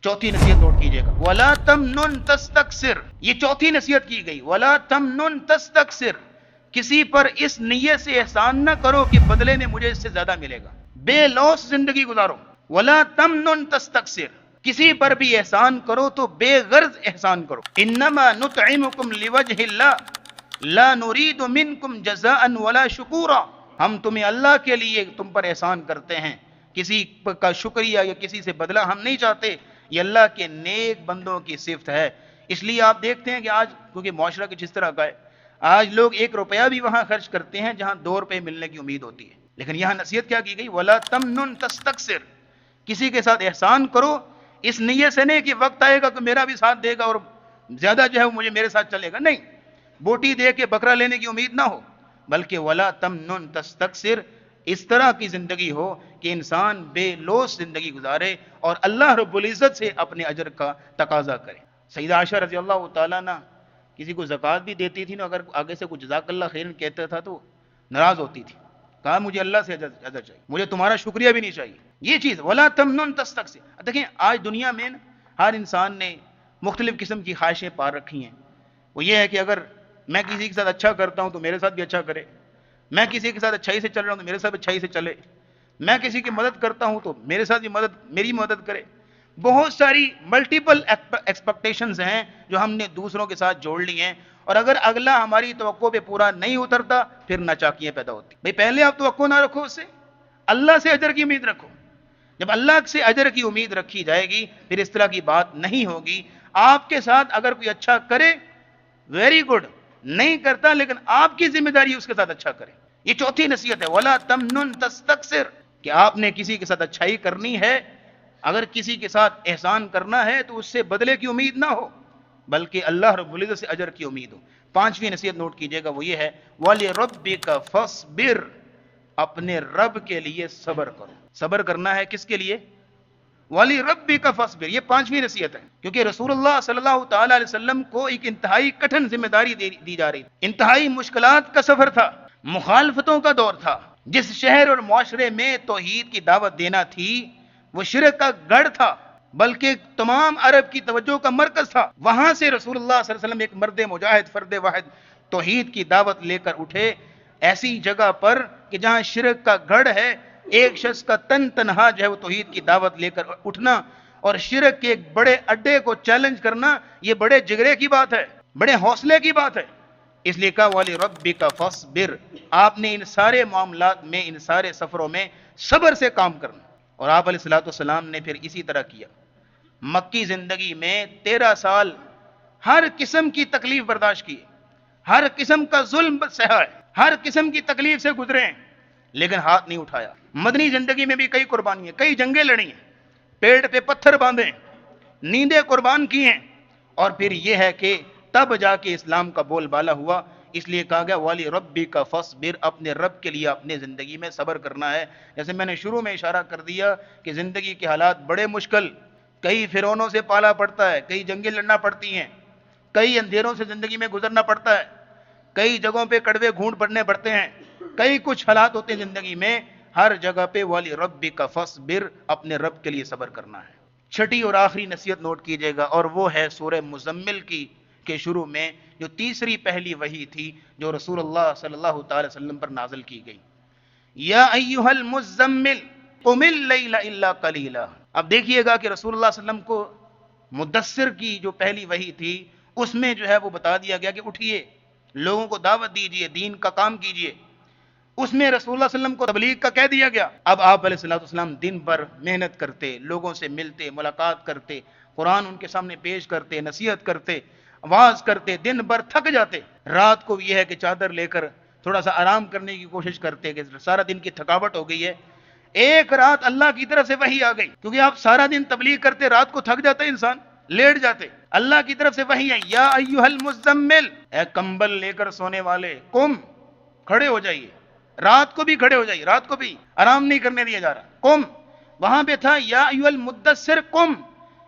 चौथी नसीहत नोट कीजिएगा, वला तमनुन तस्तक्सिर, ये चौथी नसीहत की गई, वला तमनुन तस्तक्सिर, किसी पर इस नीयत से एहसान न करो कि बदले में मुझे इससे ज्यादा मिलेगा, बेलौस जिंदगी गुजारो। वला तमनुन तस्तक्सिर, किसी पर भी एहसान करो तो बेगर्ज एहसान करो। इन्नमा नुतइमुकुम लिवजहिल्लाह ला नुरीदु मिनकुम जज़ाअन वला शुकूरा, हम तुम्हें अल्लाह के लिए तुम पर एहसान करते हैं, किसी का शुक्रिया या किसी से बदला हम नहीं चाहते, ये अल्लाह के नेक बंदों की सिफत है। इसलिए आप देखते हैं कि आज क्योंकि मुआशरा की जिस तरह का है, आज लोग 1 रुपया भी वहां खर्च करते हैं जहां 2 रुपए मिलने की उम्मीद होती है। लेकिन यहां नसीहत क्या की गई, वला तमनुन तस्तक्सिर, किसी के साथ एहसान करो इस नीयत से नहीं कि वक्त आएगा कि मेरा भी साथ देगा और ज्यादा जो है वो मुझे मेरे साथ चलेगा, नहीं, बोटी दे के बकरा लेने की उम्मीद ना हो, बल्कि वला तमनुन तस्तक्सिर, इस तरह की जिंदगी हो कि इंसान बेलोस जिंदगी गुजारे और अल्लाह रब्बुल इज्जत से अपने अजर का तकाजा करे। सईदा आयशा रज़ी अल्लाह तआला ना किसी को ज़कात भी देती थी ना, अगर आगे से कुछ जज़ाकल्लाह खैरन कहता था तो नाराज होती थी, कहा मुझे अल्लाह से अजर चाहिए, मुझे तुम्हारा शुक्रिया भी नहीं चाहिए। ये चीज़ वला तमनुन तस्तक्सिर। देखें आज दुनिया में हर इंसान ने मुख्तलिफ किस्म की ख्वाहिशें पार रखी हैं। वो ये है कि अगर मैं किसी के साथ अच्छा करता हूं तो मेरे साथ भी अच्छा करे, मैं किसी के साथ अच्छाई से चल रहा हूं तो मेरे साथ भी अच्छाई से चले, मैं किसी की मदद करता हूं तो मेरे साथ भी मेरी मदद करे। बहुत सारी मल्टीपल एक्सपेक्टेशंस हैं जो हमने दूसरों के साथ जोड़ ली हैं, और अगर अगला हमारी तवक्को पे पूरा नहीं उतरता फिर नाचाकियां पैदा होती। भाई पहले आप तवक्को ना रखो उससे, अल्लाह से अजर की उम्मीद रखो। जब अल्लाह से अजर की उम्मीद रखी जाएगी फिर इस तरह की बात नहीं होगी। आपके साथ अगर कोई अच्छा करे वेरी गुड, नहीं करता लेकिन आपकी जिम्मेदारी उसके साथ अच्छा करे। ये चौथी नसीहत है, वला तमनुन तस्तक्सिर, कि आपने किसी के साथ अच्छाई करनी है, अगर किसी के साथ एहसान करना है तो उससे बदले की उम्मीद ना हो बल्कि अल्लाह रब्बुल इज्जत से अजर की उम्मीद हो। पांचवी नसीहत नोट कीजिएगा, वो ये है, वली रब्बिका फस्बिर, अपने रब के लिए सब्र करो। सब्र करना है किसके लिए, वाली रब्बी का फस्बिर, ये पांचवी नसीहत है। क्योंकि रसूलुल्लाह सल्लल्लाहु तआला अलैहि वसल्लम को एक इंतहाई कठिन जिम्मेदारी दी जा रही, इंतहाई मुश्किलात का सफर था, मुखालफतों का दौर था। जिस शहर और मुआशरे में तौहीद की दावत देना थी वो शिरक का गढ़ था, बल्कि तमाम अरब की तवज्जो का मरकज था। वहां से रसूलुल्लाह सल्लल्लाहु अलैहि वसल्लम एक मर्द मुजाहिद फर्द वाहिद तौहीद की दावत लेकर उठे ऐसी जगह पर कि जहां शिरक का गढ़ है। एक शख्स का तनहा जो है वो तौहीद की दावत लेकर उठना और शिरक के एक बड़े अड्डे को चैलेंज करना, ये बड़े जिगरे की बात है, बड़े हौसले की बात है। इसलिए कहा वाली रब्बी का फस्बिर, आपने इन सारे मामलात में, इन सारे सफरों में सब्र से काम करना। और आप अलैहिस्सलाम ने फिर इसी तरह किया। मक्की जिंदगी में 13 साल हर किस्म की तकलीफ बर्दाश्त की, हर किस्म का जुल्म सहा है, हर किस्म की तकलीफ से गुजरे हैं, लेकिन हाथ नहीं उठाया। मदनी जिंदगी में भी कई कुर्बानियां, कई जंगें लड़ी हैं, पेड़ पे पत्थर बांधे, नींदें कुर्बान की हैं, और फिर यह है कि तब जाके इस्लाम का बोलबाला हुआ। इसलिए कहा गया वाली रब्बी का फस्बिर, अपने रब के लिए अपने जिंदगी में सब्र करना है। जैसे मैंने शुरू में इशारा कर दिया कि जिंदगी के हालात बड़े मुश्किल, कई फिरौनों से पाला पड़ता है, कई जंगें लड़ना पड़ती हैं, कई अंधेरों से जिंदगी में गुजरना पड़ता है, कई जगहों पे कड़वे घूंट पड़ने पड़ते हैं, कई कुछ हालात होते हैं जिंदगी में। हर जगह पे वाली रब्बी का फस्बिर, अपने रब के लिए सब्र करना है। छठी और आखिरी नसीहत नोट कीजिएगा, और वो है सूरह मुज़म्मिल की के शुरू में जो तीसरी पहली वही थी जो रसूलुल्लाह सल्लल्लाहु अलैहि वसल्लम पर नाज़िल की गई, या अय्युहल मुज़म्मिल कुमिल लैला इल्ला कलीला। अब देखिएगा कि रसूलुल्लाह सल्लल्लाहु अलैहि वसल्लम को मुद्दस्सिर की जो पहली वही थी उसमें जो है वो बता दिया गया कि उठिए, लोगों को दावत दीजिए, दीन का काम कीजिए। उसमें रसूलुल्लाह सल्लल्लाहु अलैहि वसल्लम को तबलीग का कह दिया गया। अब आप अलैहिस्सलाम दिन भर मेहनत करते, लोगों से मिलते, मुलाकात करते, कुरान उनके सामने पेश करते, नसीहत करते, आवाज करते, दिन भर थक जाते। रात को यह है कि चादर लेकर थोड़ा सा आराम करने की कोशिश करते कि सारा दिन की थकावट हो गई है। एक रात अल्लाह की तरफ से वही आ गई, क्योंकि आप सारा दिन तबलीग करते, रात को थक जाते इंसान, लेट जाते। अल्लाह की तरफ से वही है, या अय्युहल मुज़म्मिल, ए कंबल लेकर सोने वाले, कुम, खड़े हो जाइए, रात को भी खड़े हो जाइए, रात को भी आराम नहीं करने दिया जा रहा। कुम, वहां पे था या अय्युहल मुद्दस्सिर कुम,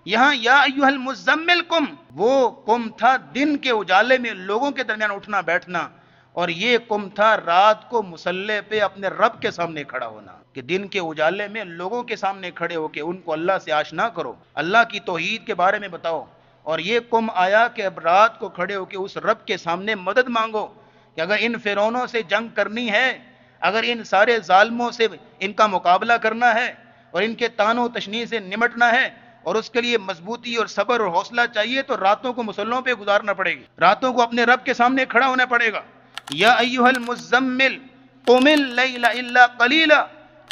यहां या अय्युहल मुज़म्मिल कुम। वो कुम था दिन के उजाले में लोगों के दरमियान उठना बैठना, اور یہ کم تھا رات کو مصلی پہ اپنے رب کے سامنے کھڑا ہونا، کہ دن کے اجالے میں لوگوں کے سامنے کھڑے ہو کے ان کو اللہ سے آشنا کرو، اللہ کی توحید کے بارے میں بتاؤ۔ اور یہ کم آیا کہ اب رات کو کھڑے ہو کے اس رب کے سامنے مدد مانگو کہ اگر ان فرعونوں سے جنگ کرنی ہے، اگر ان سارے ظالموں سے ان کا مقابلہ کرنا ہے اور ان کے طعن و تشنیع سے نمٹنا ہے، اور اس کے لیے مضبوطی اور صبر اور حوصلہ چاہیے، تو راتوں کو مصلوں پہ گزارنا پڑے گی، راتوں کو اپنے رب کے سامنے کھڑا ہونا پڑے گا۔ یا ایھا المزمل قم اللیل الا قلیلا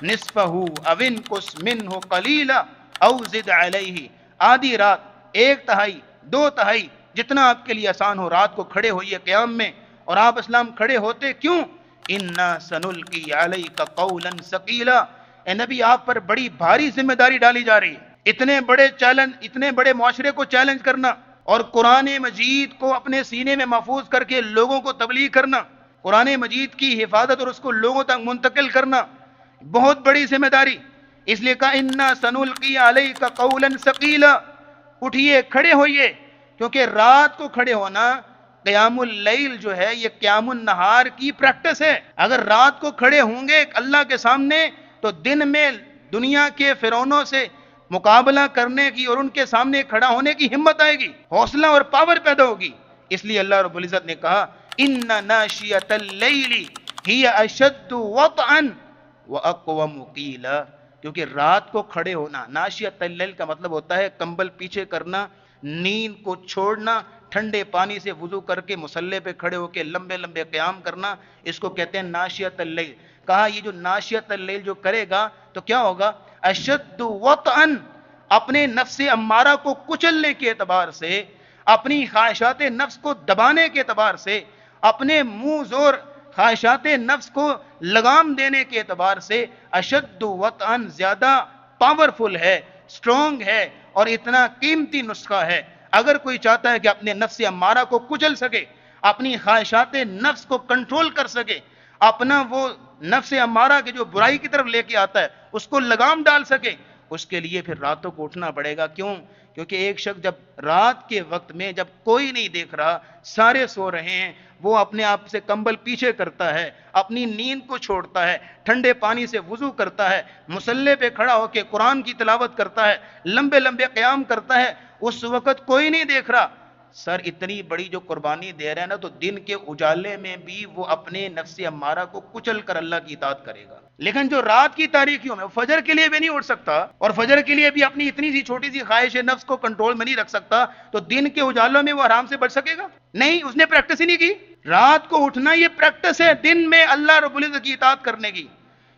نصفہ او انقص منہ قلیلا او زد علیہ، آدھی رات، ایک تہائی، دو تہائی، جتنا آپ کے لیے آسان ہو رات کو کھڑے ہوئیے قیام میں۔ اور آپ اسلام کھڑے ہوتے کیوں؟ انا سنلقی علیک قولا ثقیلا، اے نبی آپ پر بڑی بھاری ذمہ داری ڈالی جا رہی ہے، اتنے بڑے چیلنج، اتنے بڑے معاشرے کو چیلنج کرنا اور قرآن مجید کو اپنے سینے میں محفوظ کر کے لوگوں کو تبلیغ کرنا، قرآن مجید کی حفاظت اور اس کو لوگوں تک منتقل کرنا، بہت بڑی ذمہ داری۔ اس لیے کہا انا سنلقی علیک قولا ثقیلا، اٹھیے کھڑے ہوئیے، کیونکہ رات کو کھڑے ہونا قیام اللیل جو ہے یہ قیام النہار کی پریکٹس ہے۔ اگر رات کو کھڑے ہوں گے اللہ کے سامنے تو دن میں دنیا کے فرعونوں سے مقابلہ کرنے کی اور ان کے سامنے کھڑا ہونے کی ہمت آئے گی، حوصلہ اور پاور پیدا ہوگی۔ اس لیے اللہ رب العزت نے کہا ان ناشیۃ اللیل ہی اشد وطئا واقوم قیلا، کیونکہ رات کو کھڑے ہونا، ناشیۃ اللیل کا مطلب ہوتا ہے کمبل پیچھے کرنا، نیند کو چھوڑنا، ٹھنڈے پانی سے وضو کر کے مصلی پہ کھڑے ہو کے لمبے لمبے قیام کرنا، اس کو کہتے ہیں ناشیۃ اللیل۔ کہا یہ جو ناشیۃ اللیل جو کرے گا تو کیا ہوگا؟ اشد وطئا، اپنے نفس امارہ کو کچلنے کے اعتبار سے، اپنی خواہشات نفس کو دبانے کے اعتبار سے، اپنے منہ زور خواہشات نفس کو لگام دینے کے اعتبار سے اشد وطئا زیادہ پاورفل ہے، سٹرونگ ہے، اور اتنا قیمتی نسخہ ہے۔ اگر کوئی چاہتا ہے کہ اپنے نفس امارہ کو کچل سکے، اپنی خواہشات نفس کو کنٹرول کر سکے، اپنا وہ نفس امارہ کے جو برائی کی طرف لے کے آتا ہے اس کو لگام ڈال سکے، اس کے لیے پھر راتوں کو اٹھنا پڑے گا۔ کیوں؟ کیونکہ ایک شخص جب رات کے وقت میں جب کوئی نہیں دیکھ رہا، سارے سو رہے ہیں، وہ اپنے آپ سے کمبل پیچھے کرتا ہے، اپنی نیند کو چھوڑتا ہے، ٹھنڈے پانی سے وضو کرتا ہے، مصلی پہ کھڑا ہو کے قرآن کی تلاوت کرتا ہے، لمبے لمبے قیام کرتا ہے، اس وقت کوئی نہیں دیکھ رہا، سر اتنی بڑی جو قربانی دے رہے ہیں نا، تو دن کے اجالے میں بھی وہ اپنے نفس امارہ کو کچل کر اللہ کی اطاعت کرے گا۔ لیکن جو رات کی تاریکیوں میں فجر کے لیے بھی نہیں اٹھ سکتا اور فجر کے لیے بھی اپنی اتنی سی چھوٹی سی خواہش نفس کو کنٹرول میں نہیں رکھ سکتا، تو دن کے اجالوں میں وہ آرام سے بچ سکے گا؟ نہیں، اس نے پریکٹس ہی نہیں کی۔ رات کو اٹھنا یہ پریکٹس ہے دن میں اللہ رب العزت کی اطاعت کرنے کی۔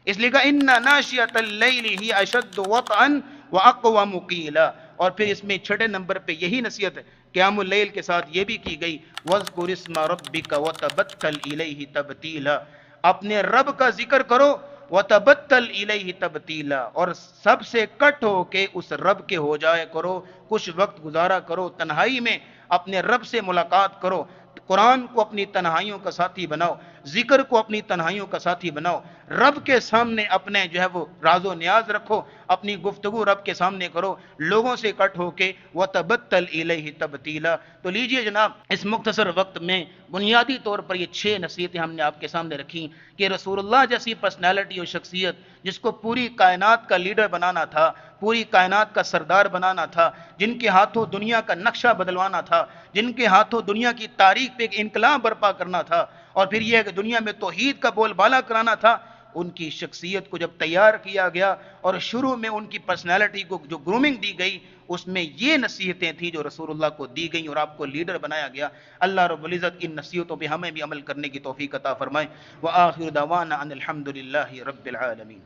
اس لیے کہا ان ناشیۃ اللیل ہی اشد وطئا واقوم قیلا۔ اور پھر اس میں چھٹے نمبر پہ یہی نصیحت ہے قیام اللیل کے ساتھ یہ بھی کی گئی وَاذْكُرِ اسْمَ رَبِّكَ وَتَبَتَّلْ إِلَيْهِ تَبْتِيلًا، اپنے رب کا ذکر کرو، وَتَبَتَّلْ إِلَيْهِ تَبْتِيلًا، اور سب سے کٹ ہو کے اس رب کے ہو جائے کرو، کچھ وقت گزارا کرو تنہائی میں، اپنے رب سے ملاقات کرو، قرآن کو اپنی تنہائیوں کا ساتھی بناؤ، ذکر کو اپنی تنہائیوں کا ساتھی بناؤ، رب کے سامنے اپنے جو ہے وہ راز و نیاز رکھو، اپنی گفتگو رب کے سامنے کرو، لوگوں سے کٹ ہو کے وَتَبَتَّلْ إِلَيْهِ تَبْتِيلًا۔ تو لیجئے جناب، اس مختصر وقت میں بنیادی طور پر یہ 6 نصیحتیں ہم نے آپ کے سامنے رکھی کہ رسول اللہ جیسی پرسنالٹی اور شخصیت جس کو پوری کائنات کا لیڈر بنانا تھا، پوری کائنات کا سردار بنانا تھا، جن کے ہاتھوں دنیا کا نقشہ بدلوانا تھا، جن کے ہاتھوں دنیا کی تاریخ پہ ایک انقلاب برپا کرنا تھا، اور پھر یہ کہ دنیا میں توحید کا بول بالا کرانا تھا، ان کی شخصیت کو جب تیار کیا گیا اور شروع میں ان کی پرسنالٹی کو جو گرومنگ دی گئی، اس میں یہ نصیحتیں تھیں جو رسول اللہ کو دی گئیں اور آپ کو لیڈر بنایا گیا۔ اللہ رب العزت ان نصیحتوں پہ ہمیں بھی عمل کرنے کی توفیق عطا فرمائے۔ وآخر دعوانا ان الحمد للہ رب العالمین۔